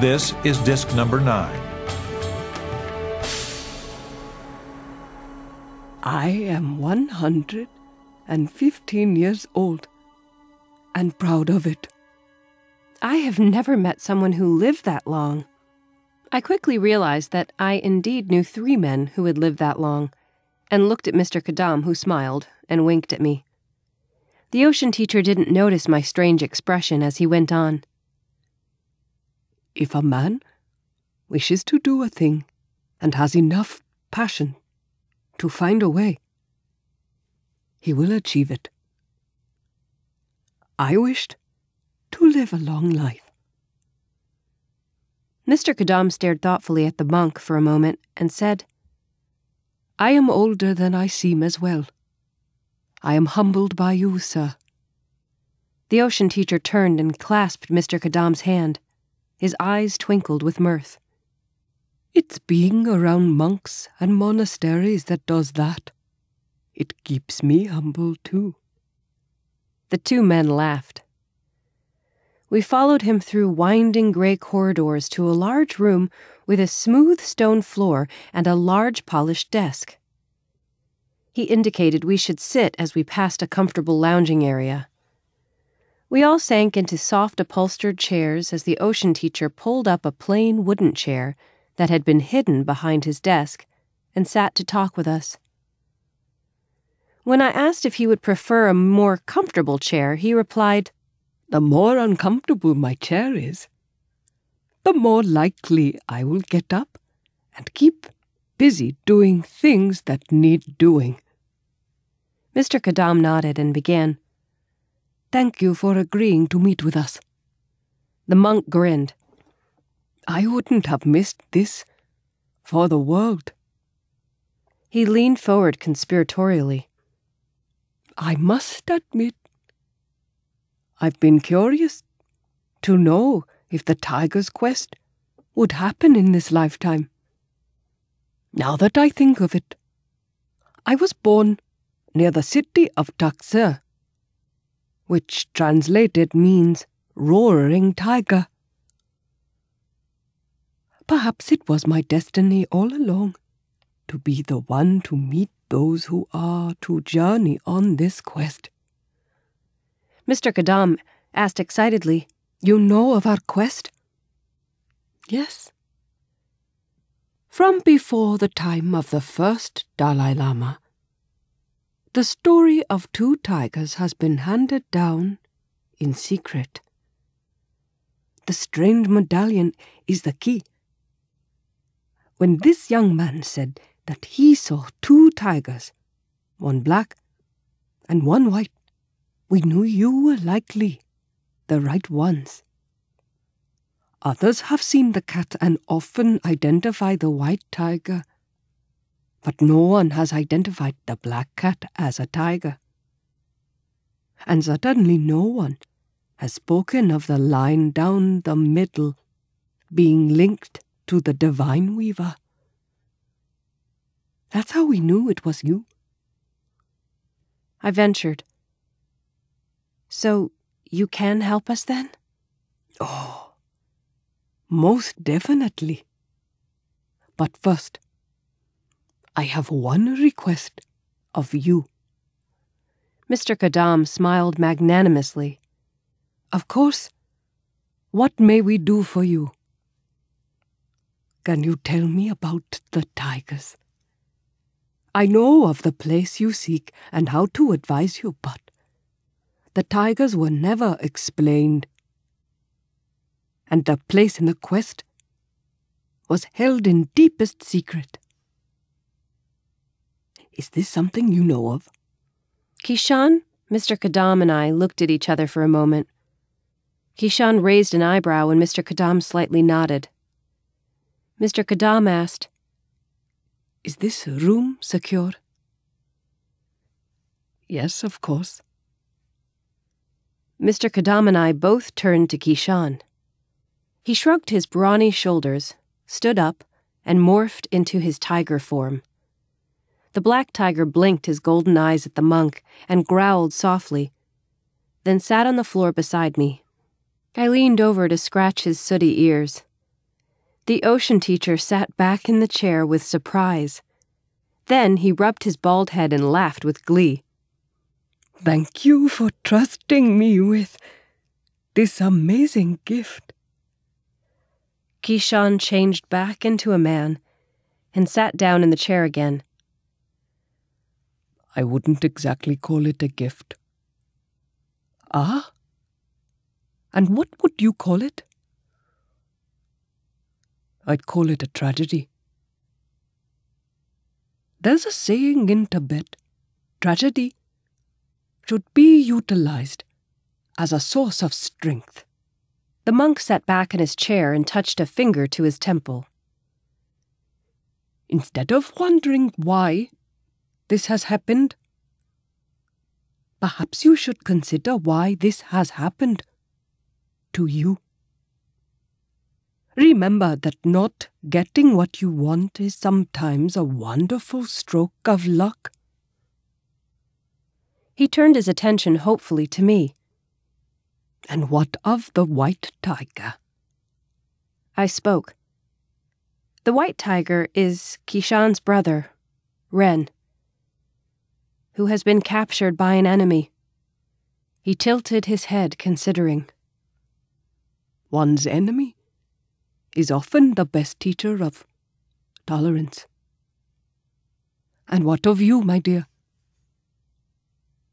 This is disc number 9. I am 115 years old, and proud of it. I have never met someone who lived that long. I quickly realized that I indeed knew 3 men who had lived that long, and looked at Mr. Kadam, who smiled and winked at me. The ocean teacher didn't notice my strange expression as he went on. If a man wishes to do a thing and has enough passion to find a way, he will achieve it. I wished to live a long life. Mr. Kadam stared thoughtfully at the monk for a moment and said, I am older than I seem as well. I am humbled by you, sir. The ocean teacher turned and clasped Mr. Kadam's hand. His eyes twinkled with mirth. It's being around monks and monasteries that does that. It keeps me humble, too. The 2 men laughed. We followed him through winding gray corridors to a large room with a smooth stone floor and a large polished desk. He indicated we should sit as we passed a comfortable lounging area. We all sank into soft upholstered chairs as the ocean teacher pulled up a plain wooden chair that had been hidden behind his desk and sat to talk with us. When I asked if he would prefer a more comfortable chair, he replied, The more uncomfortable my chair is, the more likely I will get up and keep busy doing things that need doing. Mr. Kadam nodded and began, Thank you for agreeing to meet with us. The monk grinned. I wouldn't have missed this for the world. He leaned forward conspiratorially. I must admit, I've been curious to know if the tiger's quest would happen in this lifetime. Now that I think of it, I was born near the city of Taxer, which translated means roaring tiger. Perhaps it was my destiny all along to be the one to meet those who are to journey on this quest. Mr. Kadam asked excitedly, You know of our quest? Yes. From before the time of the first Dalai Lama, the story of 2 tigers has been handed down in secret. The strange medallion is the key. When this young man said that he saw 2 tigers, one black and one white, we knew you were likely the right ones. Others have seen the cat and often identify the white tiger, but no one has identified the black cat as a tiger. And certainly no one has spoken of the line down the middle being linked to the divine weaver. That's how we knew it was you. I ventured. So, you can help us then? Oh, most definitely. But first, I have one request of you. Mr. Kadam smiled magnanimously. Of course. What may we do for you? Can you tell me about the tigers? I know of the place you seek and how to advise you, but the tigers were never explained. And the place in the quest was held in deepest secret. Is this something you know of? Kishan, Mr. Kadam and I looked at each other for a moment. Kishan raised an eyebrow and Mr. Kadam slightly nodded. Mr. Kadam asked, Is this room secure? Yes, of course. Mr. Kadam and I both turned to Kishan. He shrugged his brawny shoulders, stood up, and morphed into his tiger form. The black tiger blinked his golden eyes at the monk and growled softly, then sat on the floor beside me. I leaned over to scratch his sooty ears. The ocean teacher sat back in the chair with surprise. Then he rubbed his bald head and laughed with glee. Thank you for trusting me with this amazing gift. Kishan changed back into a man and sat down in the chair again. I wouldn't exactly call it a gift. Ah? And what would you call it? I'd call it a tragedy. There's a saying in Tibet, tragedy should be utilized as a source of strength. The monk sat back in his chair and touched a finger to his temple. Instead of wondering why this has happened, perhaps you should consider why this has happened to you. Remember that not getting what you want is sometimes a wonderful stroke of luck. He turned his attention hopefully to me. And what of the white tiger? I spoke. The white tiger is Kishan's brother, Ren, who has been captured by an enemy. He tilted his head, considering. One's enemy is often the best teacher of tolerance. And what of you, my dear?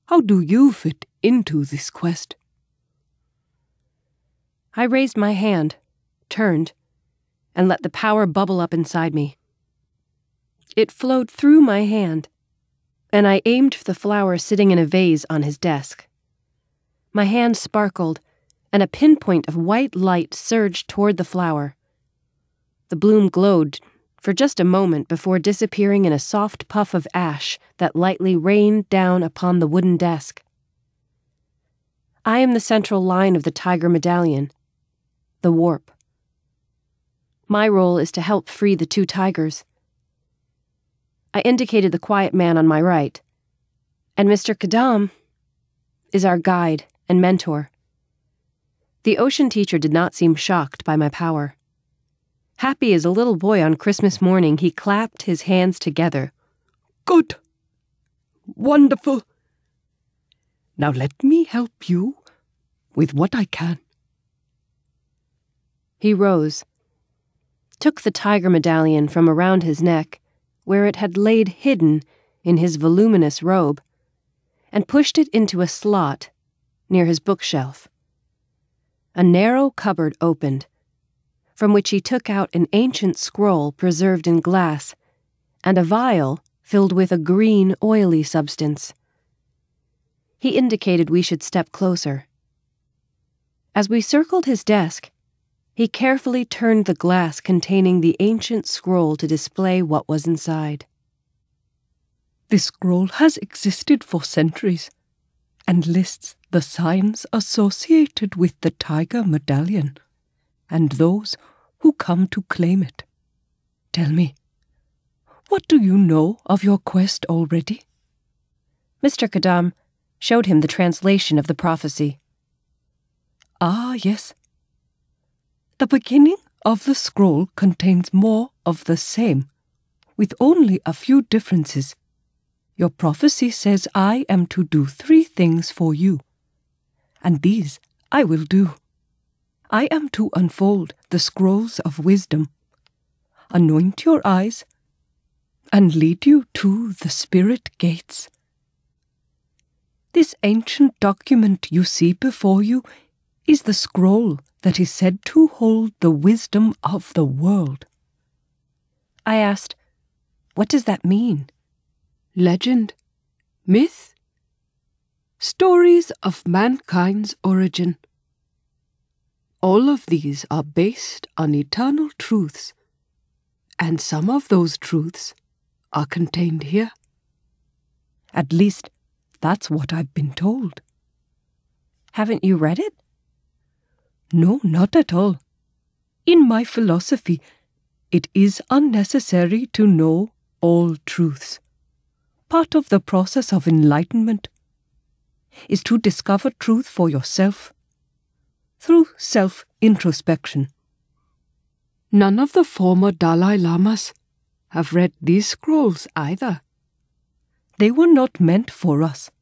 How do you fit into this quest? I raised my hand, turned, and let the power bubble up inside me. It flowed through my hand, and I aimed for the flower sitting in a vase on his desk. My hand sparkled, and a pinpoint of white light surged toward the flower. The bloom glowed for just a moment before disappearing in a soft puff of ash that lightly rained down upon the wooden desk. I am the central line of the tiger medallion, the warp. My role is to help free the two tigers. I indicated the quiet man on my right, and Mr. Kadam is our guide and mentor. The ocean teacher did not seem shocked by my power. Happy as a little boy on Christmas morning, he clapped his hands together. Good. Wonderful. Now let me help you with what I can. He rose, took the tiger medallion from around his neck, where it had laid hidden in his voluminous robe, and pushed it into a slot near his bookshelf. A narrow cupboard opened, from which he took out an ancient scroll preserved in glass and a vial filled with a green, oily substance. He indicated we should step closer. As we circled his desk, he carefully turned the glass containing the ancient scroll to display what was inside. This scroll has existed for centuries and lists the signs associated with the tiger medallion and those who come to claim it. Tell me, what do you know of your quest already? Mr. Kadam showed him the translation of the prophecy. Ah, yes. The beginning of the scroll contains more of the same, with only a few differences. Your prophecy says I am to do 3 things for you, and these I will do. I am to unfold the scrolls of wisdom, anoint your eyes, and lead you to the spirit gates. This ancient document you see before you is the scroll that is said to hold the wisdom of the world. I asked, what does that mean? Legend, myth, stories of mankind's origin. All of these are based on eternal truths, and some of those truths are contained here. At least, that's what I've been told. Haven't you read it? No, not at all. In my philosophy, it is unnecessary to know all truths. Part of the process of enlightenment is to discover truth for yourself through self-introspection. None of the former Dalai Lamas have read these scrolls either. They were not meant for us.